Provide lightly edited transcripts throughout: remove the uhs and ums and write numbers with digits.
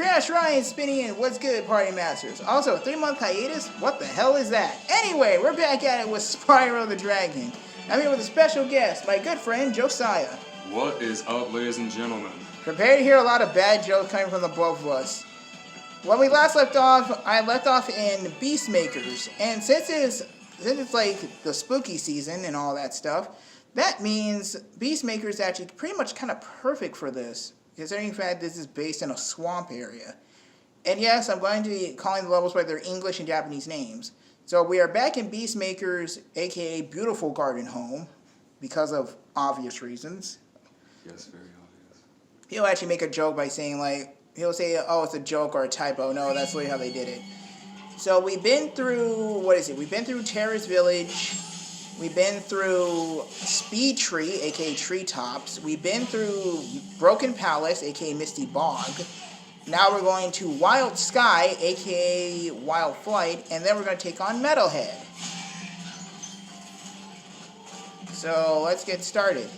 Crash, Ryan, Spinny, and what's good, Party Masters? Also, 3-month hiatus? What the hell is that? Anyway, we're back at it with Spyro the Dragon. I'm here with a special guest, my good friend, Josiah. What is up, ladies and gentlemen? Prepare to hear a lot of bad jokes coming from the both of us. When we last left off, I left off in Beastmakers, and since it's like the spooky season and all that stuff, that means Beastmaker is actually pretty much kind of perfect for this, considering the fact this is based in a swamp area. And yes, I'm going to be calling the levels by their English and Japanese names. So we are back in Beastmakers, aka Beautiful Garden Home, because of obvious reasons. Yes, very obvious. He'll actually make a joke by saying, like, he'll say, oh, it's a joke or a typo. No, that's literally how they did it. So we've been through, We've been through Terrace Village. We've been through Speed Tree, aka Treetops. We've been through Broken Palace, aka Misty Bog. Now we're going to Wild Sky, aka Wild Flight. And then we're going to take on Metalhead. So let's get started.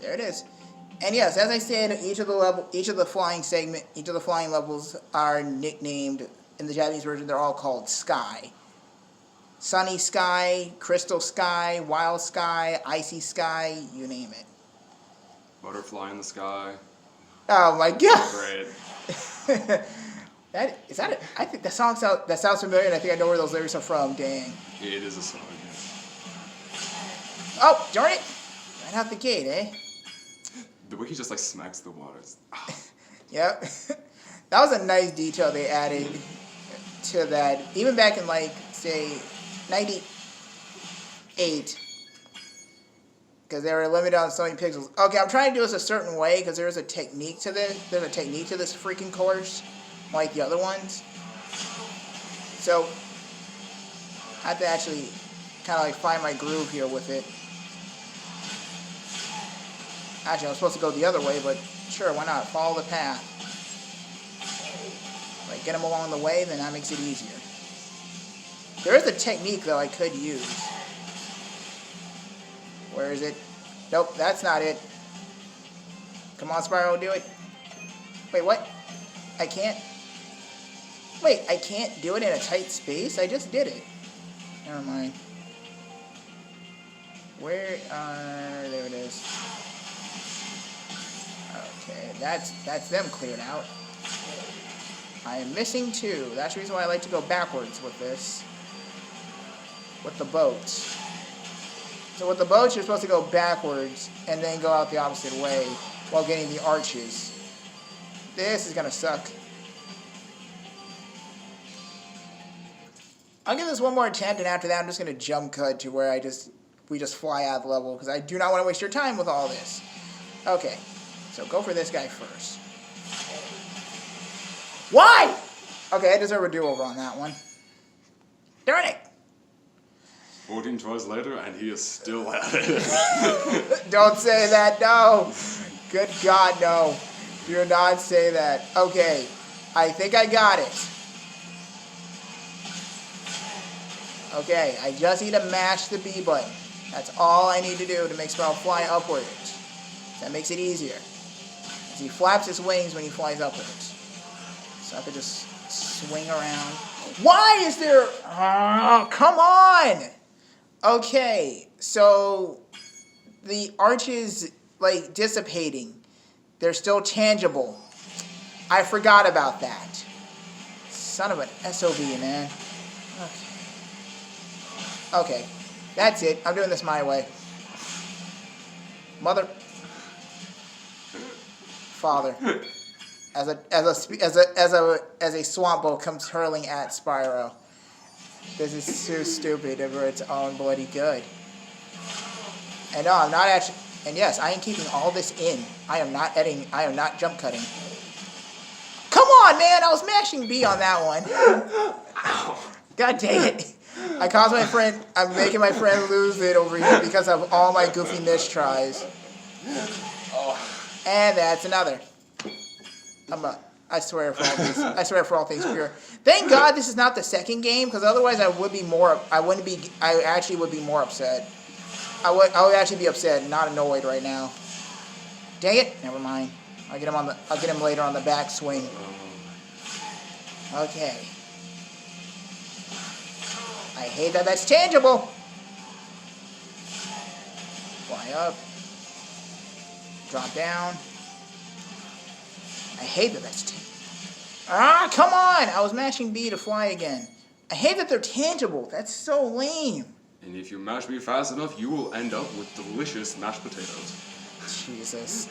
There it is. And yes, as I said, each of the flying levels are nicknamed in the Japanese version. They're all called Sky. Sunny Sky, Crystal Sky, Wild Sky, Icy Sky, you name it. Butterfly in the sky. Oh my god! Great. I think that sounds familiar, and I think I know where those lyrics are from. Dang. It is a song. Oh, darn it! Right out the gate, eh? The way he just like smacks the water. Yep. That was a nice detail they added to that. Even back in, like, say, 98. Because they were limited on so many pixels. Okay, I'm trying to do this a certain way because there's a technique to this. There's a technique to this freaking course, like the other ones. So, I have to actually kind of like find my groove here with it. Actually, I'm supposed to go the other way, but sure, why not? Follow the path. Like, get them along the way, then that makes it easier. There is a technique, though, I could use. Where is it? Nope, that's not it. Come on, Spyro, do it. Wait, what? I can't? Wait, I can't do it in a tight space? I just did it. Never mind. Where, there it is. Okay, that's them cleared out. I am missing two. That's the reason why I like to go backwards with this. With the boats. So with the boats, you're supposed to go backwards and then go out the opposite way while getting the arches. This is gonna suck. I'll give this one more attempt, and after that, I'm just gonna jump cut to where we just fly out of the level because I do not want to waste your time with all this. Okay. So go for this guy first. Why? Okay, I deserve a do-over on that one. Darn it! 14 tries later, and he is still at it. Don't say that, no. Good God, no. Do not say that. Okay, I think I got it. Okay, I just need to mash the B button. That's all I need to do to make Spyro fly upwards. That makes it easier. He flaps his wings when he flies upwards. So I could just swing around. Why is there... Oh, come on! Okay, so the arches, like, dissipating. They're still tangible. I forgot about that. Son of an SOB, man. Okay, that's it. I'm doing this my way. Mother... Father, as a swamp boat comes hurling at Spyro. This is so stupid over its own bloody good. And no, I'm not actually. And yes, I am keeping all this in. I am not editing. I am not jump cutting. Come on, man! I was mashing B on that one. Ow. God dang it! I caused my friend. I'm making my friend lose it over here because of all my goofy mistries. Oh. And that's another. I swear for all things pure. Thank God this is not the second game, because otherwise I actually would be more upset. I would actually be upset, not annoyed right now. Dang it! Never mind. I'll get him later on the backswing. Okay. I hate that that's tangible. Fly up. Drop down. I hate that that's tangible. Ah, come on! I was mashing B to fly again. I hate that they're tangible. That's so lame. And if you mash B fast enough, you will end up with delicious mashed potatoes. Jesus.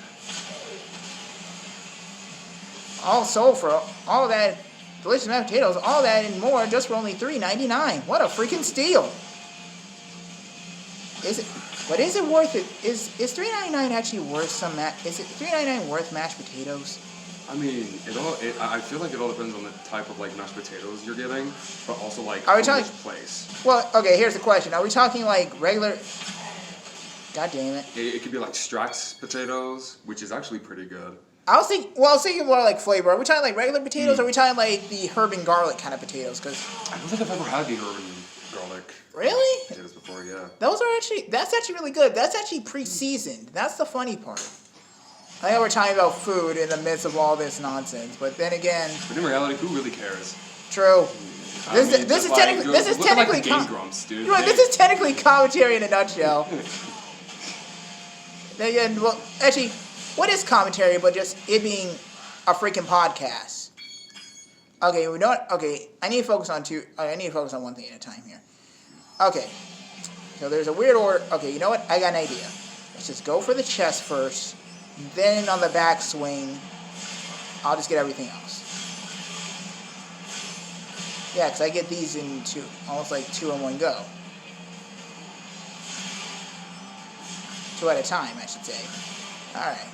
Also, for all that delicious mashed potatoes, all that and more, just for only $3.99. What a freaking steal! Is it? But is it worth it? Is $3.99 actually worth some? Is it $3.99 worth mashed potatoes? I mean, I feel like it all depends on the type of like mashed potatoes you're getting, but also like Are we from talking? which place. Well, okay. Here's the question: are we talking like regular? God damn it! It could be like Strax potatoes, which is actually pretty good. I was thinking more like flavor. Are we talking like regular potatoes? Or are we talking like the herb and garlic kind of potatoes? Because I don't think I've ever had the herb and garlic really potatoes before. Yeah. That's actually really good. That's actually pre-seasoned. That's the funny part. I know we're talking about food in the midst of all this nonsense, but then again, But in reality, who really cares? true. This is Look at, technically like the Game Grumps, dude. right, this is technically commentary in a nutshell. Then again, well, actually, what is commentary but just it being a freaking podcast? Okay, we know what? Okay, I need to focus on one thing at a time here. Okay, so there's a weird order. Okay, you know what? I got an idea. Let's just go for the chest first. Then on the backswing, I'll just get everything else. Yeah, because I get these in almost like two in one go. Two at a time, I should say. Alright.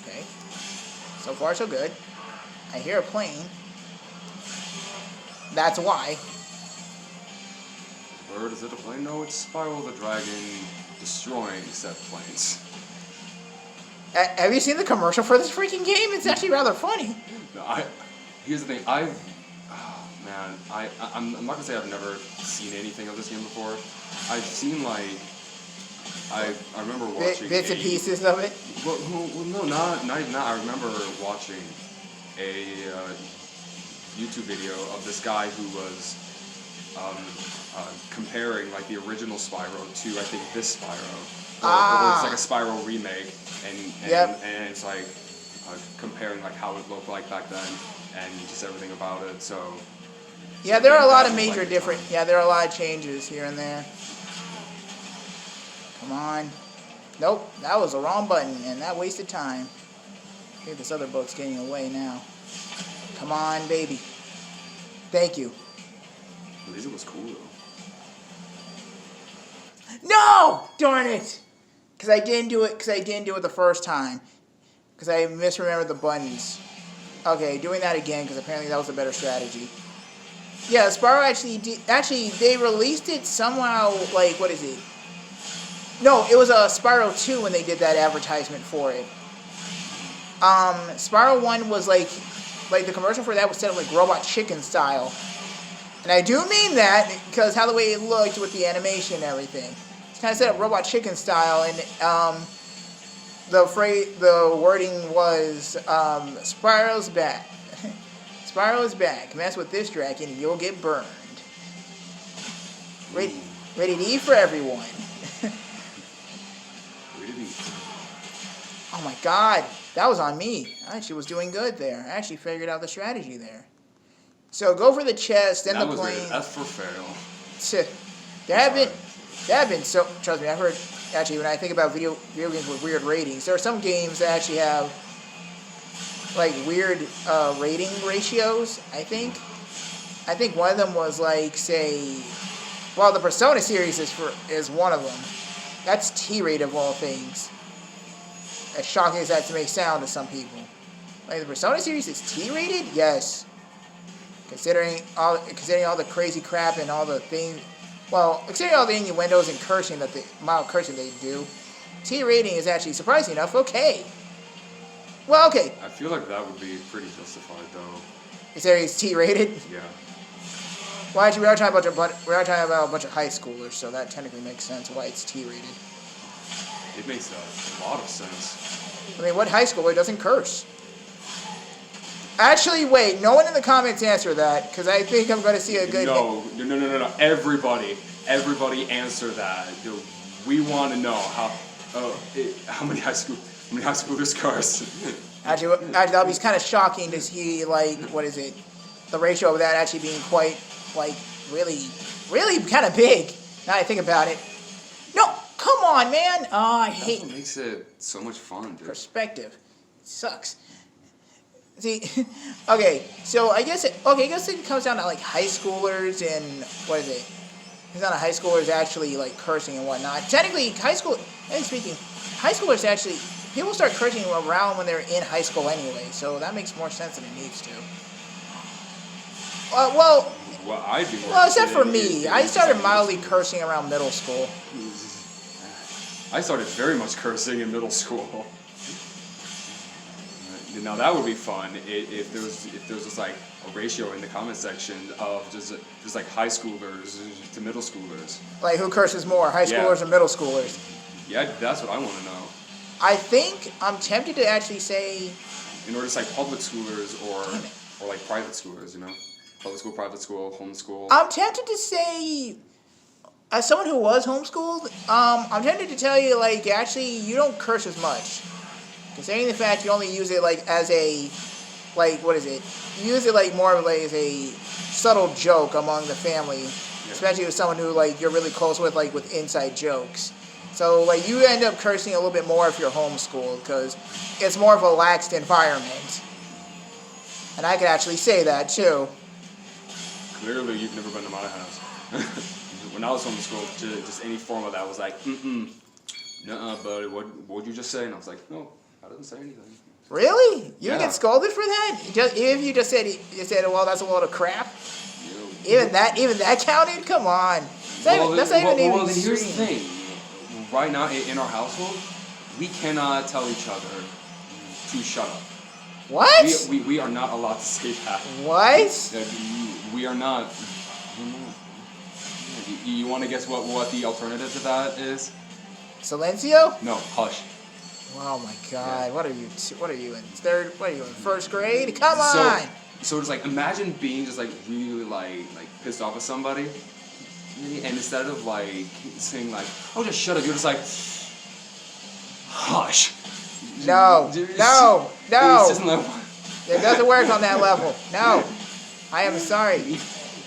Okay. So far, so good. I hear a plane. That's why. Bird, is it a plane? No, it's Spyro the Dragon destroying said planes. Have you seen the commercial for this freaking game? It's actually rather funny. No, here's the thing. I'm not gonna say I've never seen anything of this game before. I've seen like, I remember watching bits and pieces of it. Well, no, not even that. I remember watching a YouTube video of this guy who was comparing like the original Spyro to I think this Spyro. Or it's like a Spyro remake, and it's like comparing like how it looked like back then and just everything about it. So yeah, there are a lot of major different. Yeah, there are a lot of changes here and there. Come on. Nope, that was the wrong button, and that wasted time. I think this other boat's getting away now. Come on, baby. Thank you. At least it was cool though. No! Darn it! Because I didn't do it the first time. Because I misremembered the buttons. Okay, doing that again, because apparently that was a better strategy. Yeah, Spyro actually, they released it somehow, like, what is it? No, it was a Spyro 2 when they did that advertisement for it. Spyro 1 was like the commercial for that was set up like Robot Chicken style. And I do mean that, because how the way it looked with the animation and everything. It's kind of set up Robot Chicken style, and the wording was, Spyro's back. Spyro's back. Mess with this dragon and you'll get burned. Ready to eat for everyone. Oh my god, that was on me. I actually was doing good there. I actually figured out the strategy there. So go for the chest and the plane. That's for fail. There have been so, trust me, I've heard, actually, when I think about video games with weird ratings, there are some games that actually have, like, weird rating ratios, I think. I think one of them was, like, say, well, the Persona series is one of them. That's T-rated of all things. As shocking as that may sound to some people. Like, the Persona series is T-rated? Yes. Considering all the crazy crap and all the things, well, considering all the innuendos and cursing mild cursing they do, T rating is actually, surprisingly enough, okay. Well, okay. I feel like that would be pretty justified, though. Considering it's T rated? Yeah. Well, actually, we are talking about a bunch of high schoolers, so that technically makes sense why it's T-rated. It makes a lot of sense. I mean, what high schooler doesn't curse? Actually, wait. No one in the comments answer that, because I think I'm going to see a good... No. Everybody answer that. We want to know how many high schoolers curse. Actually, that'll be kind of shocking to see, like, what is it? The ratio of that actually being quite, like, really kind of big. Now that I think about it. No, come on, man. I hate... That's what makes it so much fun, dude. Perspective. It sucks. See, okay, so I guess it comes down to, like, high schoolers and, what is it? It comes down to high schoolers actually, like, cursing and whatnot. Technically, high schoolers actually, people start cursing around when they're in high school anyway, so that makes more sense than it needs to. Well, I'd be more except for me. I started mildly cursing around middle school. I started very much cursing in middle school. Now that would be fun if there was just like a ratio in the comment section of just like high schoolers to middle schoolers. Like who curses more, high schoolers or middle schoolers? Yeah, that's what I want to know. I think I'm tempted to actually say. In order to like public schoolers or like private schoolers, you know, public school, private school, homeschool. I'm tempted to say. As someone who was homeschooled, I'm tempted to tell you, like, actually, you don't curse as much. Considering the fact you only use it, like, as a, like, what is it? You use it, like, more of, like, as a subtle joke among the family. Yeah. Especially with someone who, like, you're really close with, like, with inside jokes. So, like, you end up cursing a little bit more if you're homeschooled, because it's more of a laxed environment. And I could actually say that, too. Clearly, you've never been to my house. When I was homeschooled, just any form of that was like, nuh-uh, buddy, what'd you just say? And I was like, no, I didn't say anything. Really? You would get scolded for that? If you just said, well, that's a load of crap? Yeah. Even that counted? Come on. That's not even Well, then here's the thing. Right now, in our household, we cannot tell each other to shut up. What? We are not allowed to say that. What? We are not... You want to guess what the alternative to that is? Silencio? No, hush. Oh my God! Yeah. What are you in third? What are you in first grade? Come on! So it's like imagine being just like really like pissed off at somebody, and instead of like saying like oh just shut up, you're just like hush. No. It doesn't work on that level. No, I am sorry.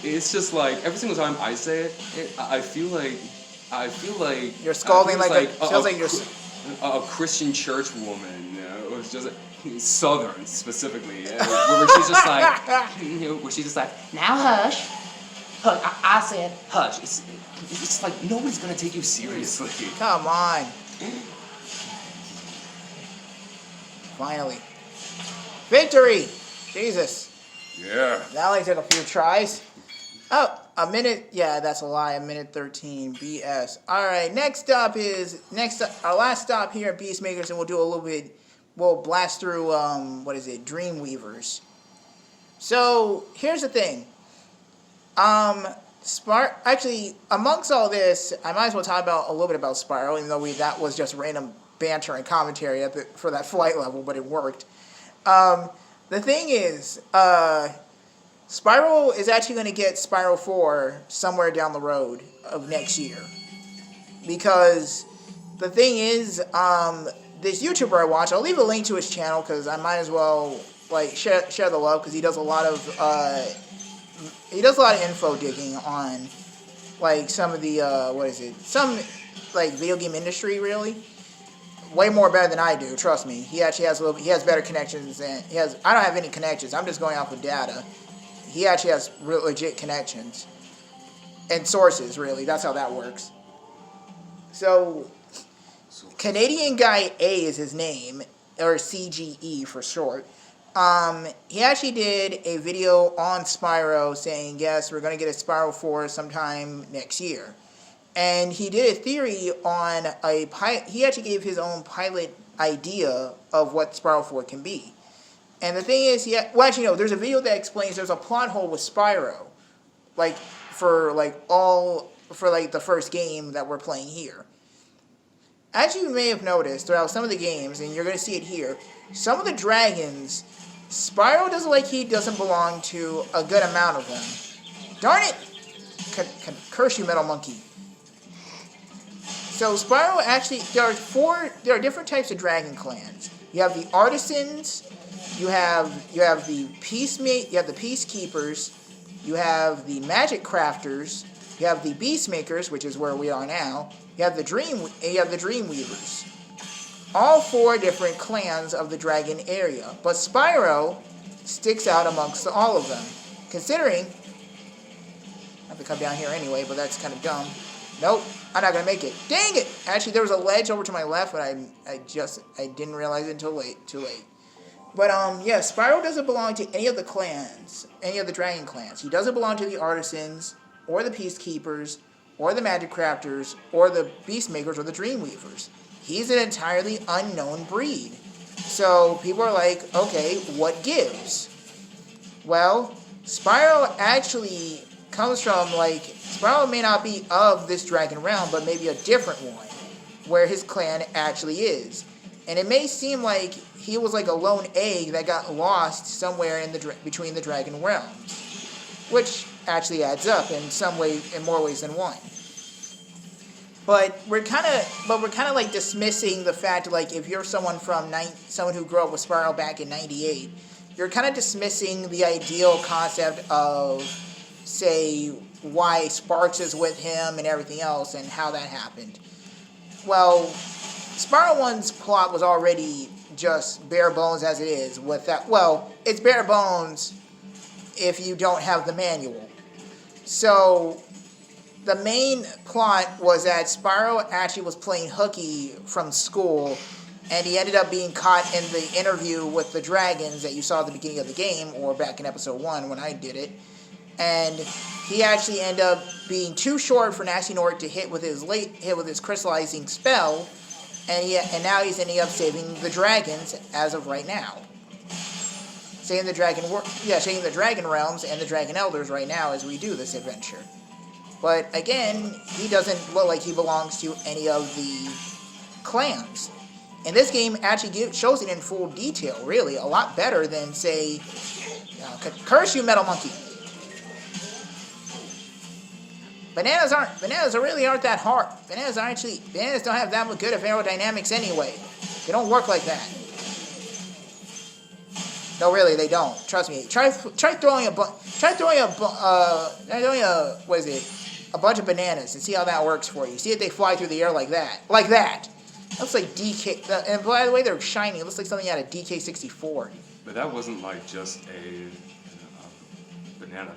It's just like every single time I say it, I feel like you're scalding a Christian church woman. It was just Southern specifically, where she's just like, now hush. I said hush. It's just like nobody's gonna take you seriously. Come on. Finally, victory! Jesus. Yeah. That only took a few tries. Oh, a minute. Yeah, that's a lie. A minute 13. BS. All right. Our last stop here at Beastmakers, and we'll do a little bit. We'll blast through. Dreamweavers. So here's the thing. Actually, amongst all this, I might as well talk about a little bit about Spyro, even though that was just random banter and commentary for that flight level, but it worked. The thing is, Spyro is actually going to get Spyro 4 somewhere down the road of next year. Because the thing is, this YouTuber I watch, I'll leave a link to his channel because I might as well like share the love because he does a lot of info digging on like some of the some like video game industry really. Way more better than I do, trust me. He actually has he has better connections than I don't have any connections. I'm just going off of data. He actually has real legit connections and sources, really. That's how that works. So, Canadian Guy A is his name, or CGE for short. He actually did a video on Spyro saying, yes, we're going to get a Spyro 4 sometime next year. And he did a theory on he actually gave his own pilot idea of what Spyro 4 can be. And the thing is, there's a video that explains there's a plot hole with Spyro. Like, for the first game that we're playing here. As you may have noticed throughout some of the games, and you're going to see it here, some of the dragons, Spyro doesn't like he doesn't belong to a good amount of them. Darn it! Curse you, Metal Monkey. So Spyro actually, there are different types of dragon clans. You have the artisans, you have the peacekeepers, you have the magic crafters, you have the beastmakers, which is where we are now. You have the dreamweavers. All 4 different clans of the dragon area, but Spyro sticks out amongst all of them. Considering, I have to come down here anyway, but that's kind of dumb. Nope, I'm not gonna make it. Dang it! Actually, there was a ledge over to my left, but I didn't realize it until too late. But yeah, Spyro doesn't belong to any of the clans, any of the dragon clans. He doesn't belong to the artisans, or the peacekeepers, or the magic crafters, or the beastmakers, or the dreamweavers. He's an entirely unknown breed. So people are like, okay, what gives? Well, Spyro actually comes from, Spyro may not be of this dragon realm, but maybe a different one, where his clan actually is. And it may seem like he was like a lone egg that got lost somewhere between the dragon realms, which actually adds up in more ways than one. But we're kind of like dismissing the fact, like, if you're someone who grew up with Spyro back in '98, you're kind of dismissing the ideal concept of, say, why Sparks is with him and everything else and how that happened. Well, Spyro 1's plot was already just bare bones as it is with that. Well, it's bare bones if you don't have the manual. So the main plot was that Spyro actually was playing hooky from school, and he ended up being caught in the interview with the dragons that you saw at the beginning of the game, or back in episode 1 when I did it. And he actually ended up being too short for Naxxinort to hit with his crystallizing spell, and now he's ending up saving the dragons as of right now. Saving the dragon realms and the dragon elders right now as we do this adventure. But again, he doesn't look like he belongs to any of the clans. And this game actually shows it in full detail, really. A lot better than, say, curse you, Metal Monkey. Bananas really aren't that hard. Bananas don't have that good of aerodynamics anyway. They don't work like that. No, really, they don't. Trust me. Try throwing a bunch of bananas and see how that works for you. See if they fly through the air like that. Like that. Looks like DK. And by the way, they're shiny. It looks like something out of DK64. But that wasn't like just a banana.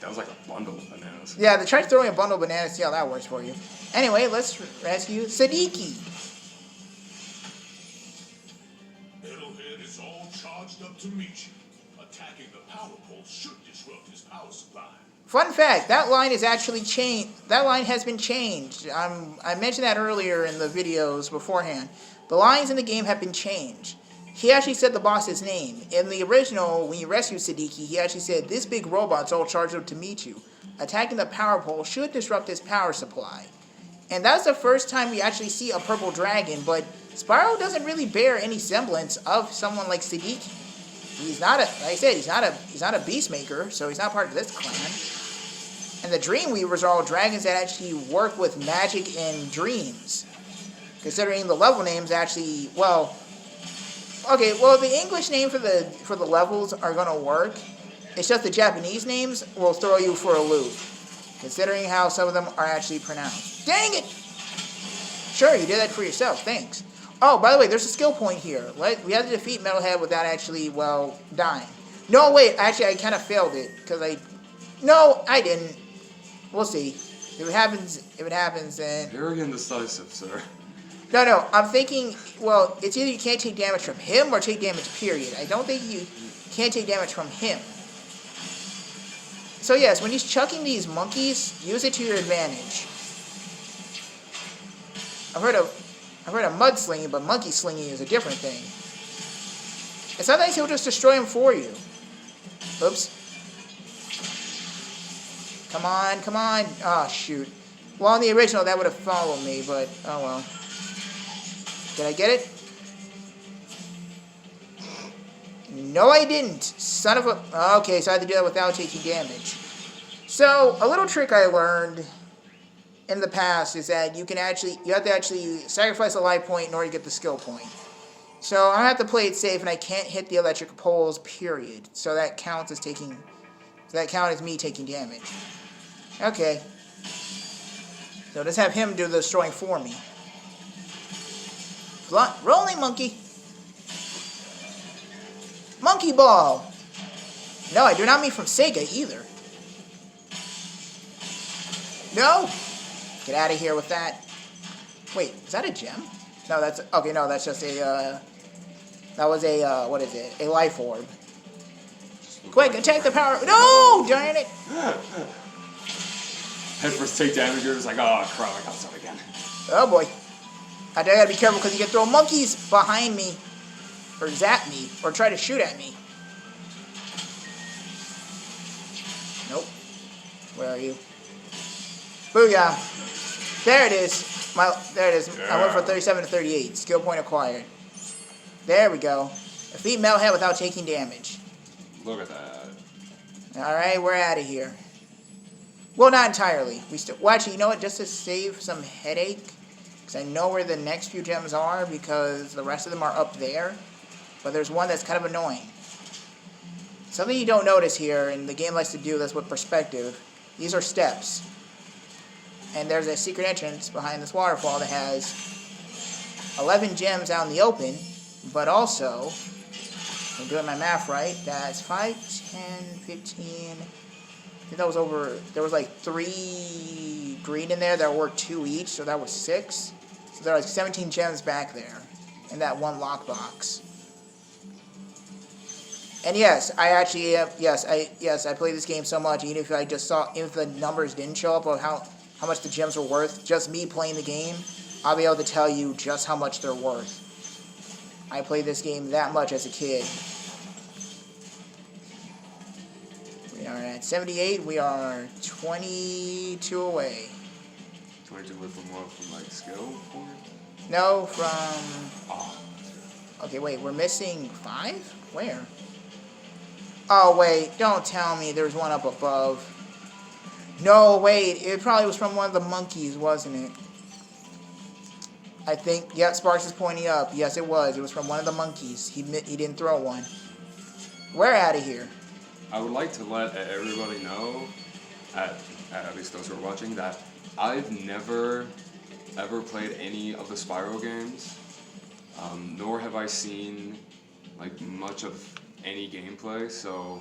That was like a bundle of bananas. Yeah, try throwing a bundle of bananas. See how that works for you. Anyway, let's rescue Siddiqui. Metalhead is all charged up to meet you. Attacking the power pole should disrupt his power supply. Fun fact, that line is actually changed. That line has been changed. I mentioned that earlier in the videos beforehand. The lines in the game have been changed. He actually said the boss's name. In the original, when you rescued Siddiqui, he actually said, "This big robot's all charged up to meet you. Attacking the power pole should disrupt his power supply." And that's the first time we actually see a purple dragon, but Spyro doesn't really bear any semblance of someone like Siddiqui. He's not like I said, he's not a beastmaker, so he's not part of this clan. And the Dreamweavers are all dragons that actually work with magic and dreams. Considering the level names actually, the English name for the levels are gonna work. It's just the Japanese names will throw you for a loop, considering how some of them are actually pronounced. Dang it! Sure, you did that for yourself. Thanks. Oh, by the way, there's a skill point here. We have to defeat Metalhead without actually, dying. No, wait. Actually, I kind of failed it No, I didn't. We'll see. If it happens, then... Very indecisive, sir. No, I'm thinking, it's either you can't take damage from him or take damage, period. I don't think you can't take damage from him. So yes, when he's chucking these monkeys, use it to your advantage. I've heard of mudslinging, but monkey slinging is a different thing. And sometimes he'll just destroy him for you. Oops. Come on, come on. Oh, shoot. Well, in the original, that would have followed me, but oh well. Did I get it? No, I didn't. Son of a... Okay, so I had to do that without taking damage. So, a little trick I learned in the past is that you have to actually sacrifice a life point in order to get the skill point. So, I have to play it safe, and I can't hit the electric poles, period. So that counts as taking... So that counts as me taking damage. Okay. So let's have him do the destroying for me. Rolling monkey. Monkey ball. No, I do not mean from Sega either. No. Get out of here with that. Wait, is that a gem? No, that's... Okay, no, that's just a... that was a... what is it? A life orb. Quick, attack the power... No! Darn it! Head first take damage, you're just like, oh crap, I gotta start again. Oh boy. I gotta be careful because you can throw monkeys behind me. Or zap me. Or try to shoot at me. Nope. Where are you? Booyah. There it is. There it is. Yeah. I went from 37 to 38. Skill point acquired. There we go. Defeat Metalhead without taking damage. Look at that. Alright, we're out of here. Well, not entirely. Well, actually, you know what? Just to save some headache, because I know where the next few gems are, because the rest of them are up there. But there's one that's kind of annoying. Something you don't notice here, and the game likes to do this with perspective. These are steps. And there's a secret entrance behind this waterfall that has 11 gems out in the open, but also, if I'm doing my math right, that's 5, 10, 15... I think that was over, there was like 3 green in there that were 2 each, so that was 6. So there are like 17 gems back there in that one lockbox. And yes, I actually, I played this game so much, even if I just saw, if the numbers didn't show up of how much the gems were worth, just me playing the game, I'll be able to tell you just how much they're worth. I played this game that much as a kid. We are at 78. We are 22 away. 22 away from what? From like skill point? No, from... Oh. Okay, wait. We're missing 5? Where? Oh, wait. Don't tell me there's one up above. No, wait. It probably was from one of the monkeys, wasn't it? I think... Yeah, Sparks is pointing up. Yes, it was. It was from one of the monkeys. He didn't throw one. We're out of here. I would like to let everybody know, at least those who are watching, that I've never ever played any of the Spyro games, nor have I seen like much of any gameplay. So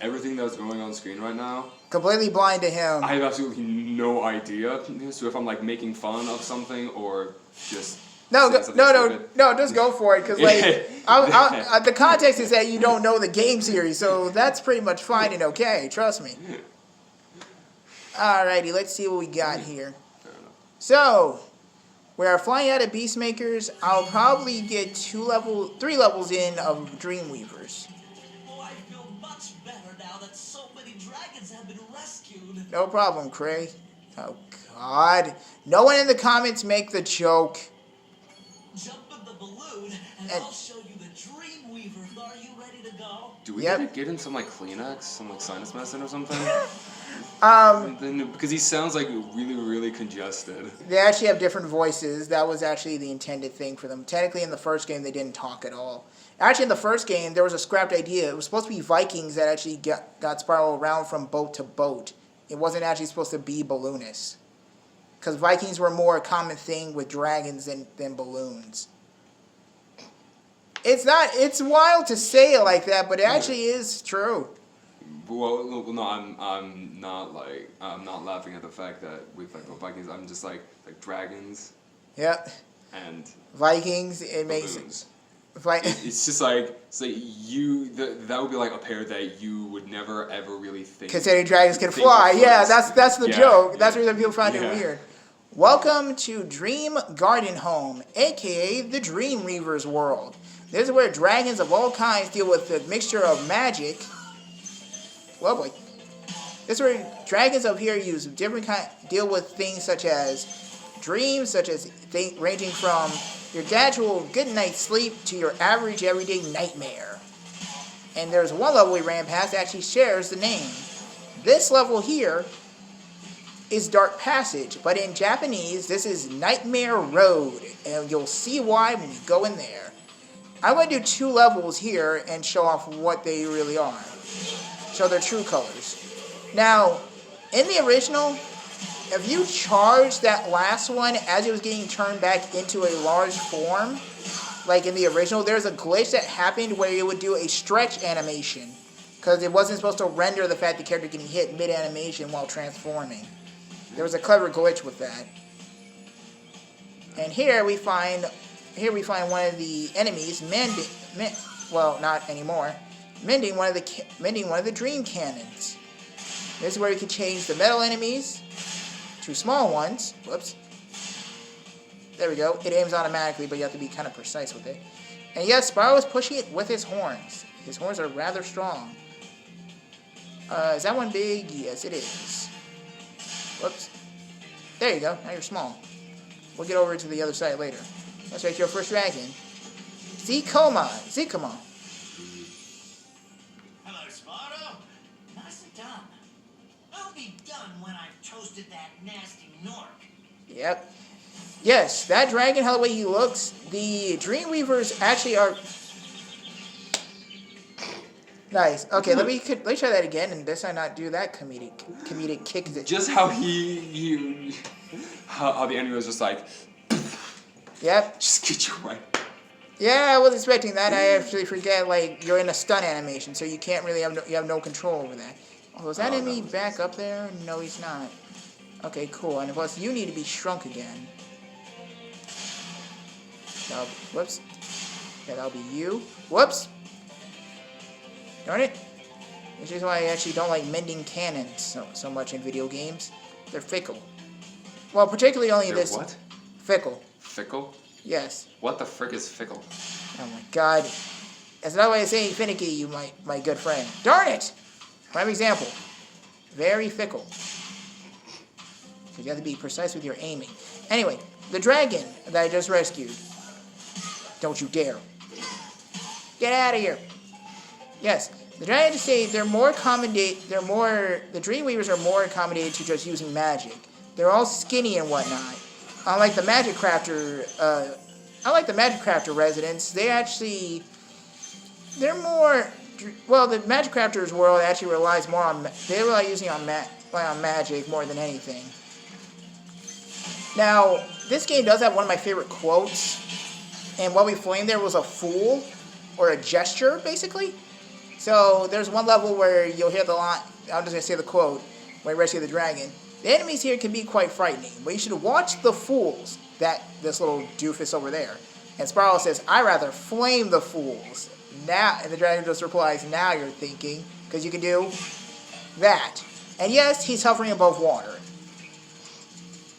everything that's going on screen right now, completely blind to him. I have absolutely no idea. So if I'm like making fun of something or just no, just go for it, because like the context is that you don't know the game series, so that's pretty much fine and okay. Trust me. Alrighty, let's see what we got here. So we are flying out of Beastmakers. I'll probably get 3 levels in of Dreamweavers. Oh, I feel much better now that so many dragons have been rescued. No problem, Cray. Oh God! No one in the comments make the joke. Jump in the balloon, and I'll show you the Dreamweaver. Are you ready to go? Do we need to get him some like Kleenex, some like sinus medicine or something? Because he sounds like really, really congested. They actually have different voices. That was actually the intended thing for them. Technically, in the first game, they didn't talk at all. Actually, in the first game, there was a scrapped idea. It was supposed to be Vikings that actually got Spyro around from boat to boat. It wasn't actually supposed to be balloonists. Because Vikings were more a common thing with dragons than balloons. It's wild to say it like that, but it actually is true. Well, no, I'm not laughing at the fact that with like the Vikings, I'm just like dragons. Yep. And Vikings, it makes sense. It's just like that would be like a pair that you would never ever really think. Considering dragons can fly, yeah, that's the joke. That's the reason people find it weird. Welcome to Dream Garden Home, aka the Dreamweaver's world. This is where dragons of all kinds deal with the mixture of magic. Well, boy. This This is where dragons up here use different deal with things such as dreams, such as ranging from your casual good night's sleep to your average everyday nightmare. And there's one level we ran past that actually shares the name. This level here is Dark Passage, but in Japanese, this is Nightmare Road, and you'll see why when we go in there. I'm going to do 2 levels here and show off what they really are. Show their true colors. Now, in the original, if you charge that last one as it was getting turned back into a large form, like in the original, there's a glitch that happened where it would do a stretch animation, because it wasn't supposed to render the fact the character getting hit mid-animation while transforming. There was a clever glitch with that. And here we find one of the enemies well, not anymore, mending one of the dream cannons. This is where you can change the metal enemies to small ones. Whoops. There we go. It aims automatically, but you have to be kind of precise with it. And yes, Spyro is pushing it with his horns. His horns are rather strong. Is that one big? Yes, it is. Whoops. There you go. Now you're small. We'll get over to the other side later. Let's make your first dragon. Zikoma. Hello, Spyro. Nicely done. I'll be done when I've toasted that nasty Nork. Yep. Yes, that dragon, how the way he looks, the Dreamweavers actually are... Nice. Okay, let me try that again, and this time not do that comedic kick. Just how how the enemy was just like... Yep. Just get your way. Yeah, I was expecting that. I actually forget, like, you're in a stun animation, so you can't really have no control over that. Oh, is that enemy back up there? No, he's not. Okay, cool. And plus, you need to be shrunk again. Whoops. Yeah, that'll be you. Whoops. Darn it. This is why I actually don't like mending cannons so much in video games. They're fickle. Well, particularly only this. What? Fickle. Fickle? Yes. What the frick is fickle? Oh my god. That's another way of saying finicky, you my good friend. Darn it! Prime example. Very fickle. Because you have to be precise with your aiming. Anyway, the dragon that I just rescued. Don't you dare. Get out of here. Yes, the dragon just say the Dreamweavers are more accommodated to just using magic. They're all skinny and whatnot. Unlike the Magic Crafter residents, they're more, well, the Magic Crafter's world actually relies more on, they rely using on magic more than anything. Now, this game does have one of my favorite quotes, and what we flamed there was a fool, or a gesture, basically. So, there's one level where you'll hear the line, I'm just going to say the quote, when you rescue the dragon. The enemies here can be quite frightening, but you should watch the fools, this little doofus over there. And Spyro says, I rather flame the fools. Now, and the dragon just replies, now you're thinking, because you can do that. And yes, he's hovering above water.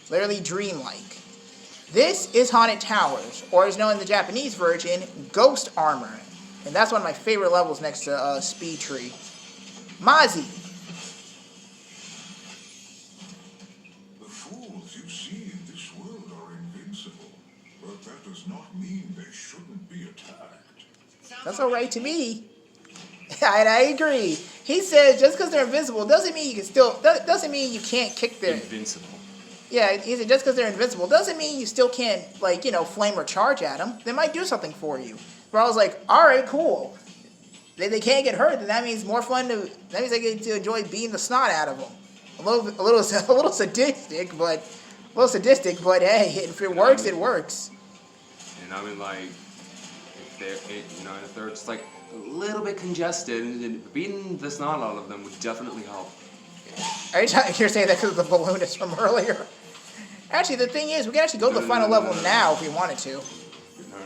Literally dreamlike. This is Haunted Towers, or as known in the Japanese version, Ghost Armor. And that's one of my favorite levels next to Speed Tree. Mazi. The fools you see in this world are invincible, but that does not mean they shouldn't be attacked. That's alright to me. And I agree. He says just because they're invincible doesn't mean you can't kick their... Invincible. Yeah, he said just because they're invincible doesn't mean you still can't, like, flame or charge at them. They might do something for you. But I was like, alright, cool. They can't get hurt, then that means more fun to... That means I get to enjoy beating the snot out of them. A little sadistic, but hey, if it works, it works. And I mean, like, if they're just like a little bit congested, and beating the snot out of them would definitely help. You're saying that because of the balloonist from earlier? Actually, the thing is, we can actually go to the final level now if we wanted to. No.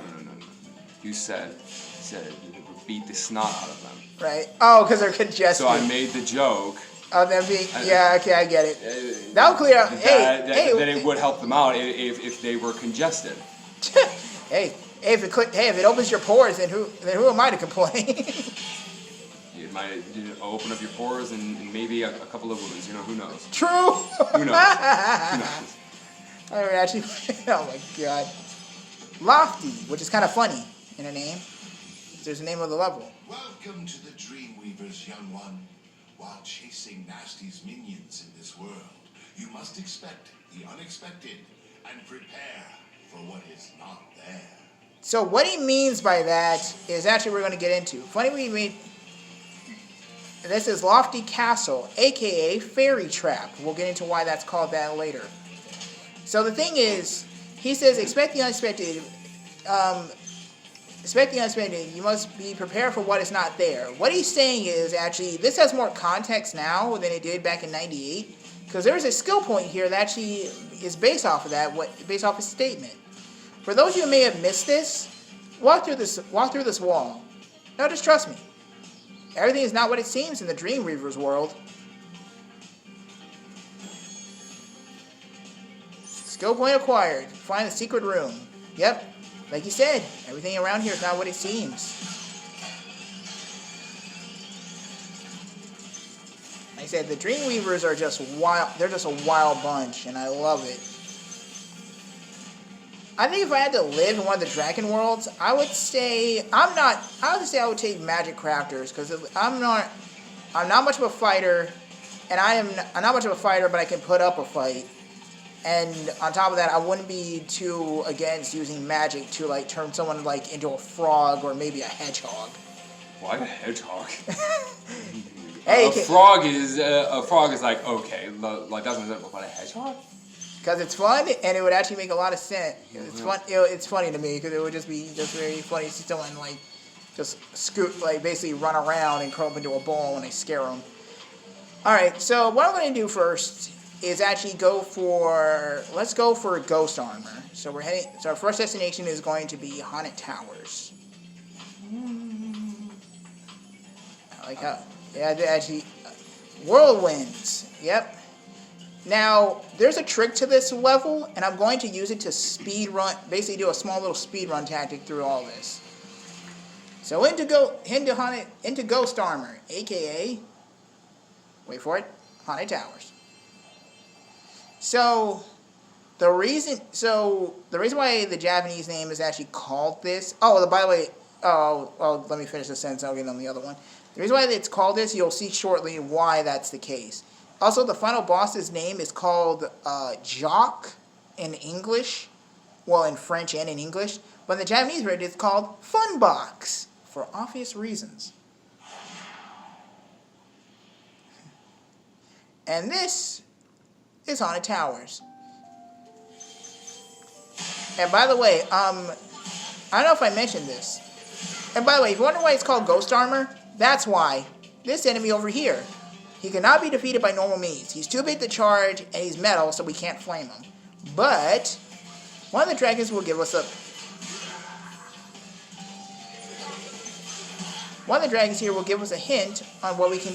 You said you would beat the snot out of them. Right. Oh, because they're congested. So I made the joke. Oh, them being... Yeah, okay, I get it. That'll clear out... That it would help them out if they were congested. Hey, if it opens your pores, then who am I to complain? might open up your pores and maybe a couple of wounds. Who knows? True. Who knows? Who knows? I actually. Oh my god. Lofty, which is kind of funny in a name. There's the name of the level. Welcome to the Dreamweavers, young one. While chasing Nasty's minions in this world, you must expect the unexpected and prepare for what is not there. So what he means by that is actually we're going to get into. Funny we made. This is Lofty Castle, aka Fairy Trap. We'll get into why that's called that later. So the thing is, he says, expect the unexpected. Expect the unexpected. You must be prepared for what is not there. What he's saying is actually this has more context now than it did back in '98, because there's a skill point here that actually is based off of that. Based off his statement. For those of you who may have missed this, walk through this wall. No, just trust me. Everything is not what it seems in the Dreamweaver's world. Skill point acquired. Find the secret room. Yep. Like you said, everything around here is not what it seems. Like I said, the Dreamweavers are just wild. They're just a wild bunch, and I love it. I think if I had to live in one of the Dragon Worlds, I would say I would take Magic Crafters, because I'm not much of a fighter, and I'm not much of a fighter, but I can put up a fight. And on top of that, I wouldn't be too against using magic to like turn someone like into a frog or maybe a hedgehog. Why a hedgehog? Hey, a frog is like okay, like doesn't it look like a hedgehog? Because it's fun and it would actually make a lot of sense. It's fun. It's funny to me because it would just be very funny to see someone like just scoot, like basically run around and curl up into a ball when they scare them. All right, so what I'm going to do first is actually let's go for ghost armor. So so our first destination is going to be Haunted Towers. I like how, yeah, actually, Whirlwinds, yep. Now, there's a trick to this level, and I'm going to use it to speed run, basically do a small little speed run tactic through all this. So into ghost armor, aka, wait for it, Haunted Towers. So the reason why the Japanese name is actually called this. Oh, by the way, let me finish the sentence. I'll get on the other one. The reason why it's called this, you'll see shortly why that's the case. Also, the final boss's name is called Jock in English, well, in French and in English. But in the Japanese version, it's called Funbox for obvious reasons. And this is Haunted Towers. And by the way, I don't know if I mentioned this. And by the way, if you wonder why it's called Ghost Armor, that's why. This enemy over here, he cannot be defeated by normal means. He's too big to charge, and he's metal, so we can't flame him. But one of the dragons will give us One of the dragons here will give us a hint on what we can do.